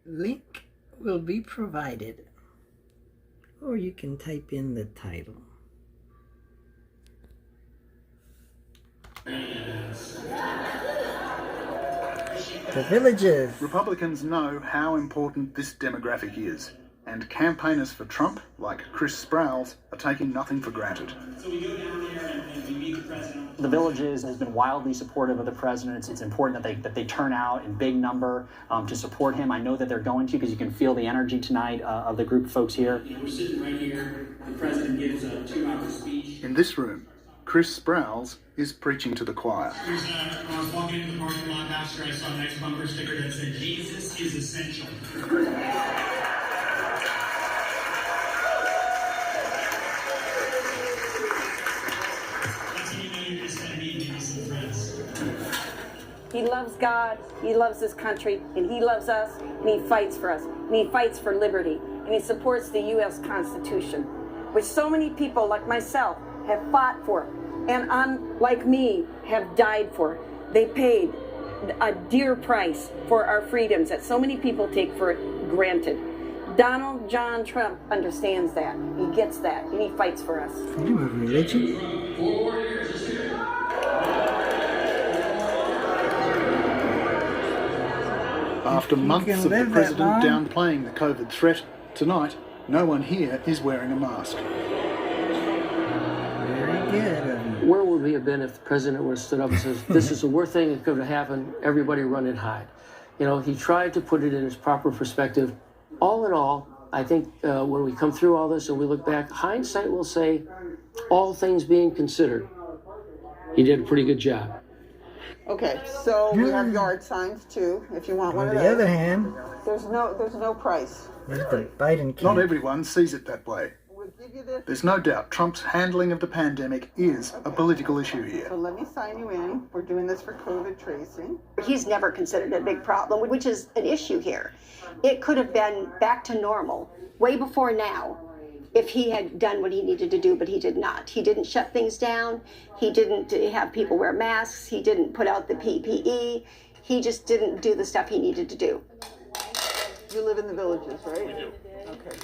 Link will be provided, or you can type in the title. The Villages. Republicans know how important this demographic is, and campaigners for Trump, like Chris Sprouse, are taking nothing for granted. So we go down there and we meet the president. The Villages has been wildly supportive of the president. It's important that they turn out in big number to support him. I know that they're going to, because you can feel the energy tonight of the group of folks here. We're sitting right here. The president gives a 2-hour speech. In this room, Chris Sprouse is preaching to the choir. When I was walking into the parking lot last year, I saw a nice bumper sticker that said, "Jesus is essential." He loves God, he loves this country, and he loves us, and he fights for us, and he fights for liberty, and he supports the U.S. Constitution, which so many people like myself have fought for, and unlike me, have died for. They paid a dear price for our freedoms that so many people take for granted. Donald John Trump understands that. He gets that, and he fights for us. Freedom of religion. After months of the president downplaying the COVID threat, tonight, no one here is wearing a mask. Very good. Where would we have been if the president would have stood up and says, "This is the worst thing that could have happened, everybody run and hide"? You know, he tried to put it in its proper perspective. All in all, I think when we come through all this and we look back, hindsight will say, all things being considered, he did a pretty good job. Okay, so we have yard signs too, if you want one of those. On the other hand, There's no price. there's the Biden camp. Not everyone sees it that way. We'll give you this. There's no doubt Trump's handling of the pandemic is a political issue here. So let me sign you in. We're doing this for COVID tracing. He's never considered it a big problem, which is an issue here. It could have been back to normal way before now if he had done what he needed to do, but he did not. He didn't shut things down. He didn't have people wear masks. He didn't put out the PPE. He just didn't do the stuff he needed to do. You live in the Villages, right? We do. Okay.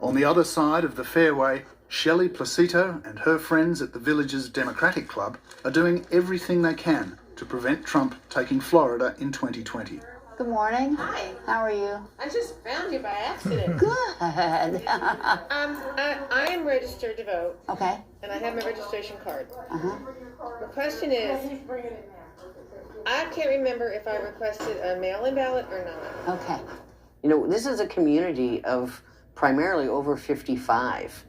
On the other side of the fairway, Shelley Placito and her friends at the Villages Democratic Club are doing everything they can to prevent Trump taking Florida in 2020. Good morning. Hi. How are you? I just found you by accident. Good. I am registered to vote. Okay. And I have my registration card. Uh-huh. The question is, I can't remember if I requested a mail-in ballot or not. Okay. You know, this is a community of primarily over 55.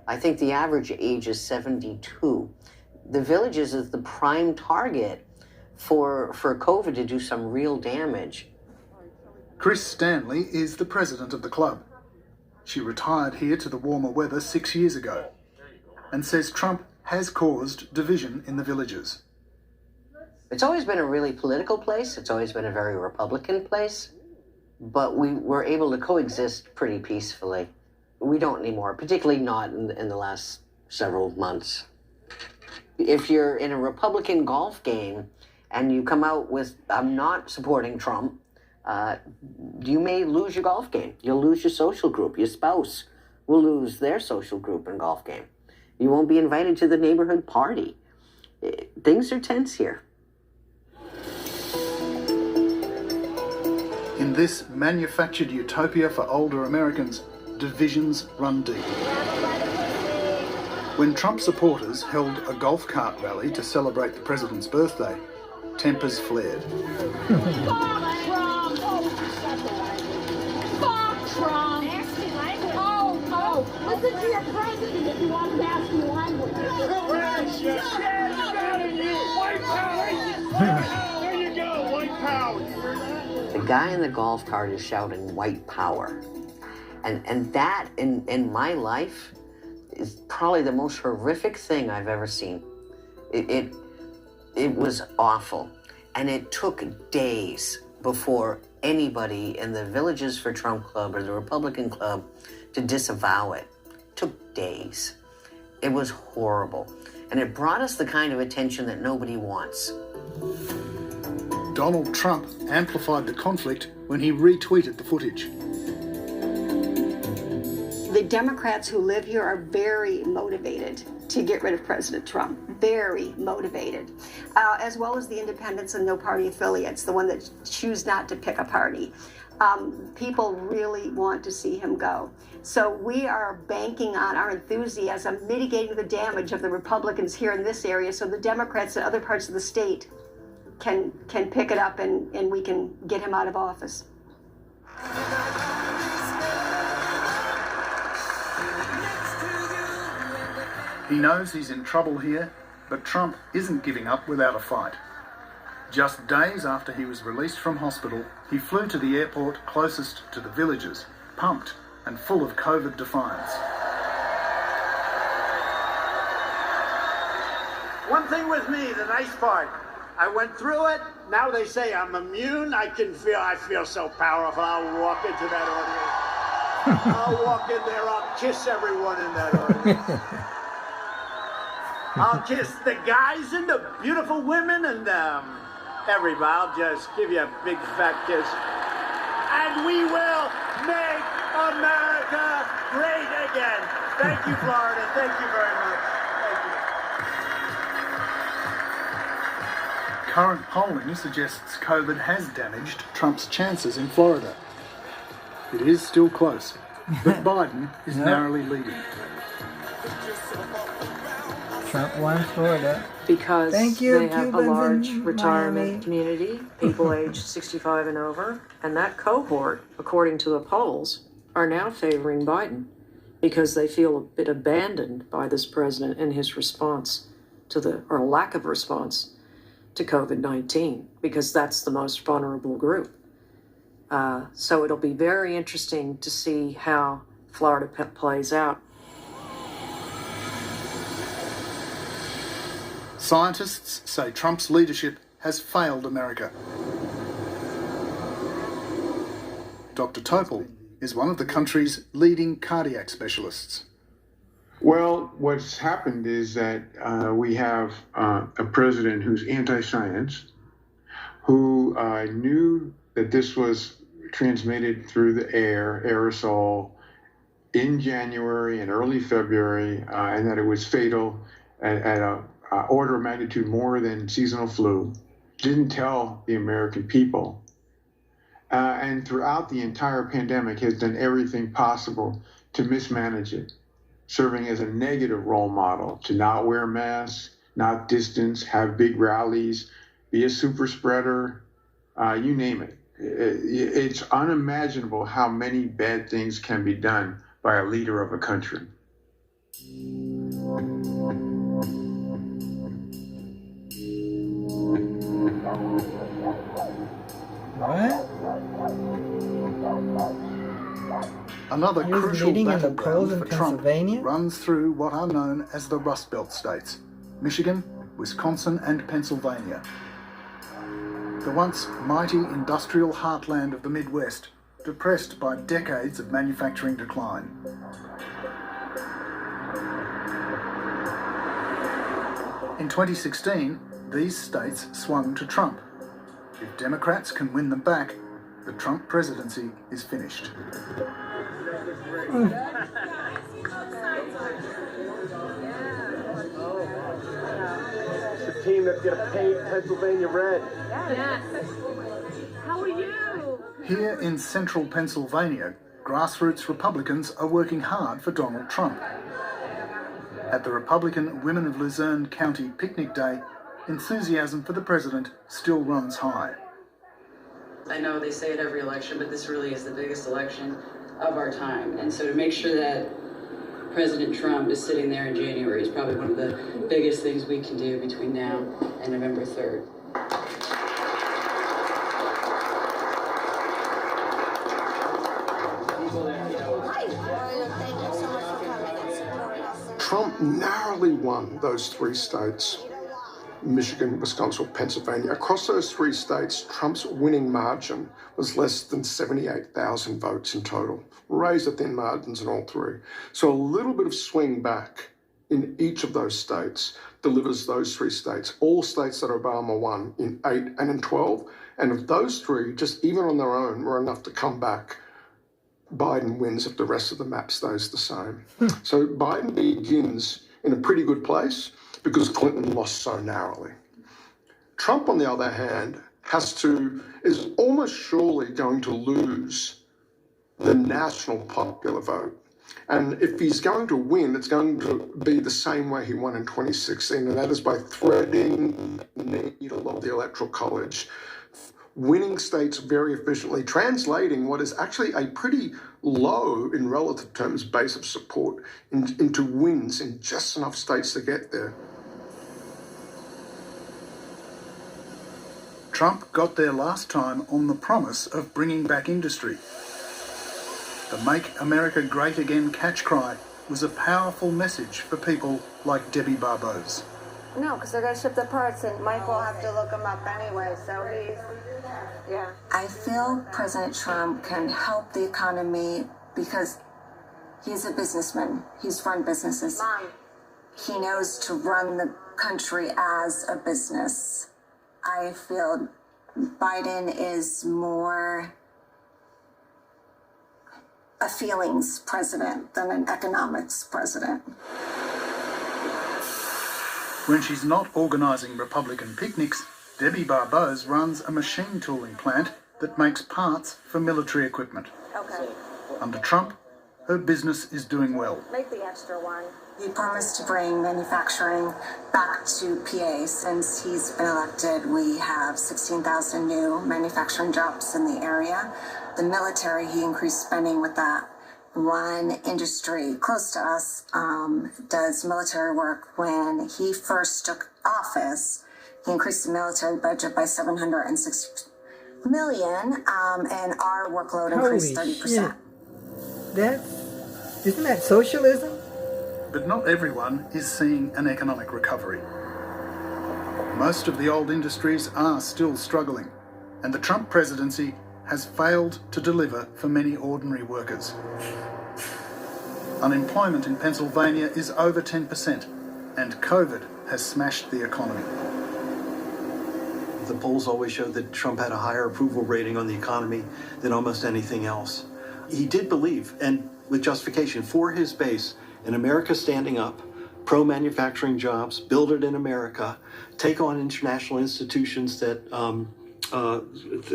I think the average age is 72. The Villages is the prime target for COVID to do some real damage. Chris Stanley is the president of the club. She retired here to the warmer weather 6 years ago and says Trump has caused division in the Villages. It's always been a really political place. It's always been a very Republican place. But we were able to coexist pretty peacefully. We don't anymore, particularly not in the last several months. If you're in a Republican golf game and you come out with, "I'm not supporting Trump," you may lose your golf game. You'll lose your social group. Your spouse will lose their social group and golf game. You won't be invited to the neighborhood party. Things are tense here. In this manufactured utopia for older Americans, divisions run deep. When Trump supporters held a golf cart rally to celebrate the president's birthday, tempers flared. Fuck Trump! Fuck Trump! Oh, listen to your president if you want nasty language. There you go, white power. You heard that? The guy in the golf cart is shouting white power. And that, in my life, is probably the most horrific thing I've ever seen. It was awful. And it took days before anybody in the Villages for Trump Club or the Republican Club to disavow it. It took days. It was horrible. And it brought us the kind of attention that nobody wants. Donald Trump amplified the conflict when he retweeted the footage. The Democrats who live here are very motivated to get rid of President Trump. Very motivated. As well as the independents and no party affiliates, the one that choose not to pick a party. People really want to see him go. So we are banking on our enthusiasm, mitigating the damage of the Republicans here in this area so the Democrats in other parts of the state can pick it up and we can get him out of office. He knows he's in trouble here, but Trump isn't giving up without a fight. Just days after he was released from hospital, he flew to the airport closest to the villagers, pumped and full of COVID defiance. One thing with me, the nice part, I went through it, now they say I'm immune, I feel so powerful, I'll walk into that audience. I'll walk in there, I'll kiss everyone in that audience. I'll kiss the guys and the beautiful women and everybody. I'll just give you a big fat kiss. And we will make America great again. Thank you, Florida. Thank you very much. Thank you. Current polling suggests COVID has damaged Trump's chances in Florida. It is still close, but Biden is narrowly leading. Trump won Florida. Because Thank you, they have Cubans a large in retirement Miami. community, people aged 65 and over, and that cohort, according to the polls, are now favoring Biden because they feel a bit abandoned by this president in his response to or lack of response to COVID-19, because that's the most vulnerable group. So it'll be very interesting to see how Florida plays out. Scientists say Trump's leadership has failed America. Dr. Topol is one of the country's leading cardiac specialists. Well, what's happened is that we have a president who's anti-science, who knew that this was transmitted through the air, aerosol, in January and early February, and that it was fatal at a order of magnitude more than seasonal flu, didn't tell the American people. And throughout the entire pandemic has done everything possible to mismanage it, serving as a negative role model, to not wear masks, not distance, have big rallies, be a super spreader, you name it. It's unimaginable how many bad things can be done by a leader of a country. What? Another He was crucial leading in the battleground polls in for Trump Pennsylvania? runs through what are known as the Rust Belt states: Michigan, Wisconsin, and Pennsylvania. The once mighty industrial heartland of the Midwest, depressed by decades of manufacturing decline. In 2016, these states swung to Trump. If Democrats can win them back, the Trump presidency is finished. The team that's going to paint Pennsylvania red. Yes. How are you? Here in central Pennsylvania, grassroots Republicans are working hard for Donald Trump. At the Republican Women of Luzerne County Picnic Day, enthusiasm for the president still runs high. I know they say it every election, but this really is the biggest election of our time. And so to make sure that President Trump is sitting there in January is probably one of the biggest things we can do between now and November 3rd. Trump narrowly won those three states, Michigan, Wisconsin, Pennsylvania. Across those three states, Trump's winning margin was less than 78,000 votes in total. Razor thin margins in all three. So a little bit of swing back in each of those states delivers those three states. All states that Obama won in 8 and in 12, And if those three, just even on their own, were enough to come back, Biden wins if the rest of the map stays the same. So Biden begins in a pretty good place because Clinton lost so narrowly. Trump, on the other hand, is almost surely going to lose the national popular vote. And if he's going to win, it's going to be the same way he won in 2016, and that is by threading the needle of the Electoral College, winning states very efficiently, translating what is actually a pretty low, in relative terms, base of support into wins in just enough states to get there. Trump got there last time on the promise of bringing back industry. The Make America Great Again catch cry was a powerful message for people like Debbie Barbos. No, because they're going to ship the parts, and Mike will have to look them up anyway, so yeah. I feel President Trump can help the economy because he's a businessman. He's run businesses. Mom. He knows to run the country as a business. I feel Biden is more a feelings president than an economics president. When she's not organising Republican picnics, Debbie Barbos runs a machine tooling plant that makes parts for military equipment. Okay. Under Trump, her business is doing well. Make the extra one. He promised to bring manufacturing back to PA. Since he's been elected, we have 16,000 new manufacturing jobs in the area. The military, he increased spending with that. One industry close to us does military work. When he first took office, he increased the military budget by $760 million, and our workload increased 30%. Isn't that socialism? But not everyone is seeing an economic recovery. Most of the old industries are still struggling, and the Trump presidency has failed to deliver for many ordinary workers. Unemployment in Pennsylvania is over 10%, and COVID has smashed the economy. The polls always showed that Trump had a higher approval rating on the economy than almost anything else. He did believe, and with justification for his base, in America standing up, pro-manufacturing jobs, build it in America, take on international institutions that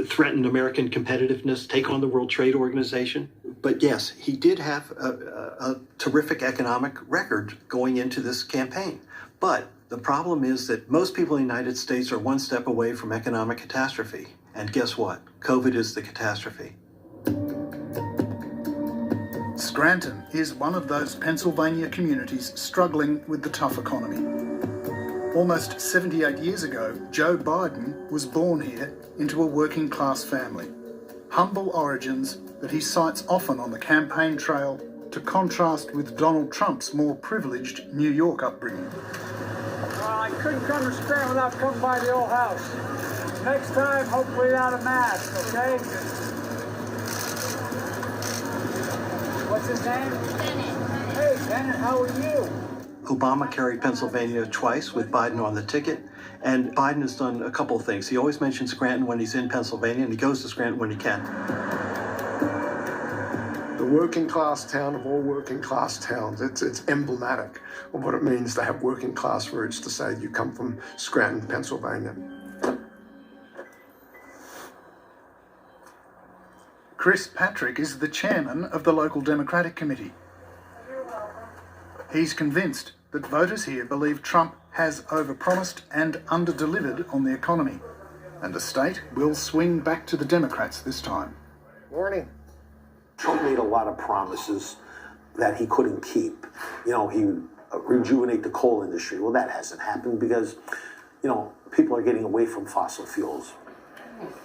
threaten American competitiveness, take on the World Trade Organization. But yes, he did have a terrific economic record going into this campaign. But the problem is that most people in the United States are one step away from economic catastrophe. And guess what? COVID is the catastrophe. Scranton is one of those Pennsylvania communities struggling with the tough economy. Almost 78 years ago, Joe Biden was born here into a working class family. Humble origins that he cites often on the campaign trail to contrast with Donald Trump's more privileged New York upbringing. I couldn't come to Scranton without coming by the old house. Next time, hopefully without a mask, okay? What's his name? Bennett. Hey, Bennett, how are you? Obama carried Pennsylvania twice with Biden on the ticket, and Biden has done a couple of things. He always mentions Scranton when he's in Pennsylvania, and he goes to Scranton when he can. The working class town of all working class towns. It's emblematic of what it means to have working class roots, to say you come from Scranton, Pennsylvania. Chris Patrick is the chairman of the local Democratic Committee. He's convinced that voters here believe Trump has overpromised and underdelivered on the economy, and the state will swing back to the Democrats this time. Morning. Trump made a lot of promises that he couldn't keep. You know, he would rejuvenate the coal industry. Well, that hasn't happened because, you know, people are getting away from fossil fuels.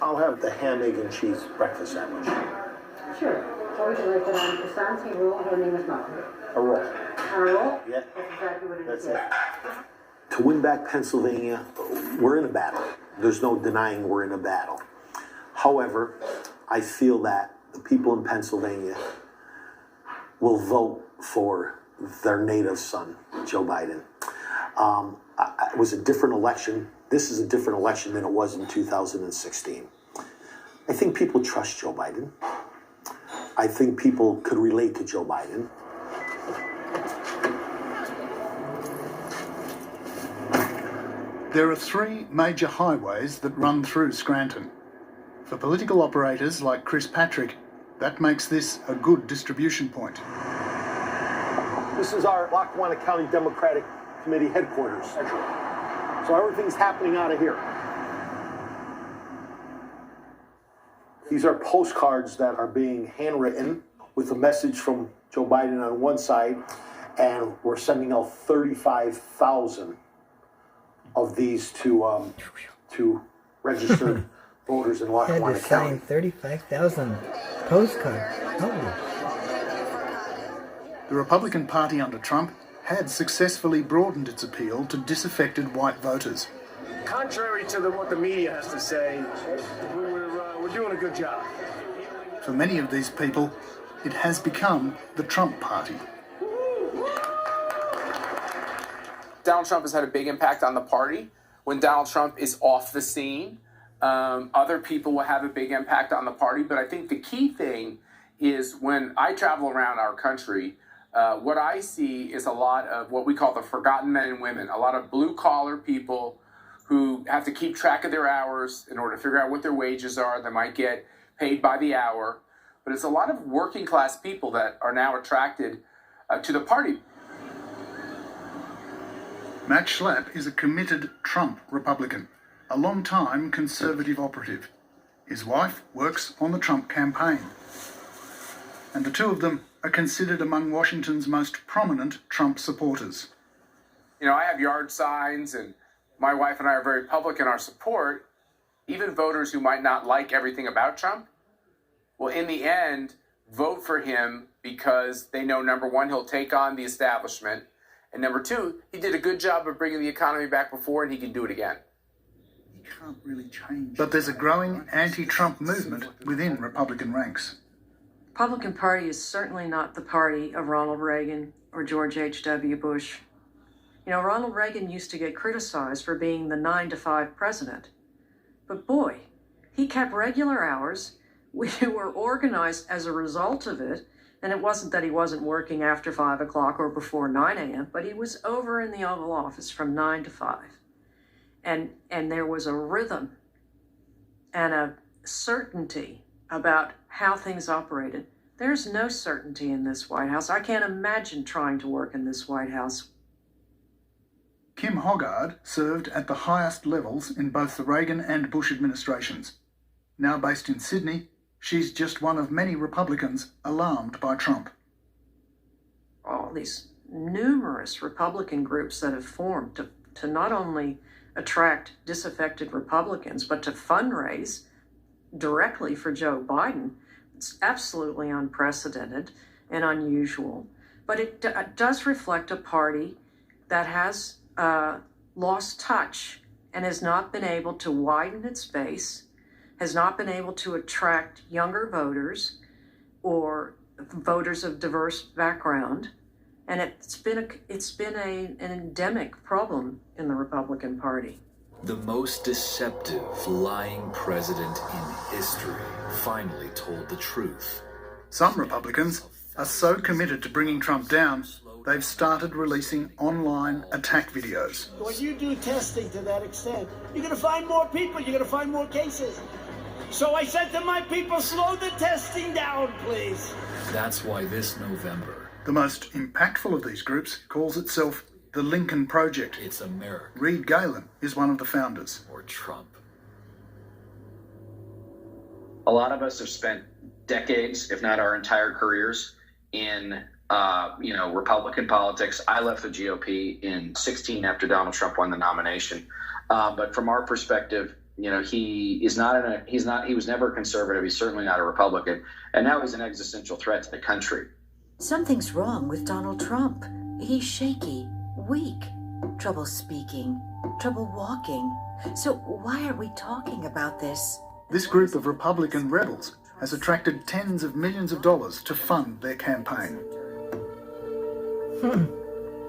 I'll have the ham, egg, and cheese breakfast sandwich. Sure. What would you like that on? A fancy roll or an English muffin? A roll. A roll? Yeah. That's exactly what it is. That's it. To win back Pennsylvania, we're in a battle. There's no denying we're in a battle. However, I feel that the people in Pennsylvania will vote for their native son, Joe Biden. It was a different election. This is a different election than it was in 2016. I think people trust Joe Biden. I think people could relate to Joe Biden. There are 3 major highways that run through Scranton. For political operators like Chris Patrick, that makes this a good distribution point. This is our Lackawanna County Democratic Committee headquarters. So everything's happening out of here. These are postcards that are being handwritten with a message from Joe Biden on one side, and we're sending out 35,000 of these to registered voters in Lackawanna Had to County. sign 35,000 postcards. Holy. The Republican Party under Trump had successfully broadened its appeal to disaffected white voters. Contrary to what the media has to say, we're doing a good job. For many of these people, it has become the Trump Party. Donald Trump has had a big impact on the party. When Donald Trump is off the scene, other people will have a big impact on the party. But I think the key thing is when I travel around our country, what I see is a lot of what we call the forgotten men and women, a lot of blue-collar people who have to keep track of their hours in order to figure out what their wages are. They might get paid by the hour. But it's a lot of working-class people that are now attracted to the party. Matt Schlapp is a committed Trump Republican, a long-time conservative operative. His wife works on the Trump campaign. And the 2 of them are considered among Washington's most prominent Trump supporters. You know, I have yard signs, and my wife and I are very public in our support. Even voters who might not like everything about Trump will, in the end, vote for him because they know, number one, he'll take on the establishment, and number 2, he did a good job of bringing the economy back before, and he can do it again. You can't really change. But there's a growing anti-Trump movement within Republican ranks. The Republican Party is certainly not the party of Ronald Reagan or George H.W. Bush. You know, Ronald Reagan used to get criticized for being the 9-to-5 president. But boy, he kept regular hours. We were organized as a result of it. And it wasn't that he wasn't working after 5 o'clock or before 9 a.m., but he was over in the Oval Office from 9 to 5. And there was a rhythm and a certainty about how things operated. There's no certainty in this White House. I can't imagine trying to work in this White House. Kim Hoggard served at the highest levels in both the Reagan and Bush administrations. Now based in Sydney, she's just one of many Republicans alarmed by Trump. All these numerous Republican groups that have formed to not only attract disaffected Republicans, but to fundraise directly for Joe Biden. It's absolutely unprecedented and unusual. But it does reflect a party that has lost touch and has not been able to widen its base, has not been able to attract younger voters or voters of diverse background, and it's been an endemic problem in the Republican Party. The most deceptive, lying president in history finally told the truth. Some Republicans are so committed to bringing Trump down, they've started releasing online attack videos. When you do testing to that extent, you're going to find more people, you're going to find more cases. So I said to my people, slow the testing down, please. That's why this November... The most impactful of these groups calls itself the Lincoln Project. It's America. Reed Galen is one of the founders. Or Trump. A lot of us have spent decades, if not our entire careers, in Republican politics. I left the GOP in 2016 after Donald Trump won the nomination. But from our perspective, he was never a conservative. He's certainly not a Republican. And now he's an existential threat to the country. Something's wrong with Donald Trump. He's shaky, weak, trouble speaking, trouble walking. So why are we talking about this? This group of Republican rebels has attracted tens of millions of dollars to fund their campaign.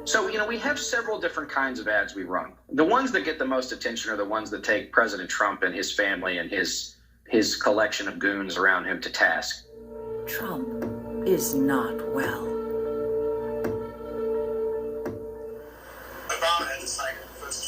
So, we have several different kinds of ads we run. The ones that get the most attention are the ones that take President Trump and his family and his his collection of goons around him to task. Trump is not well. Obama had decided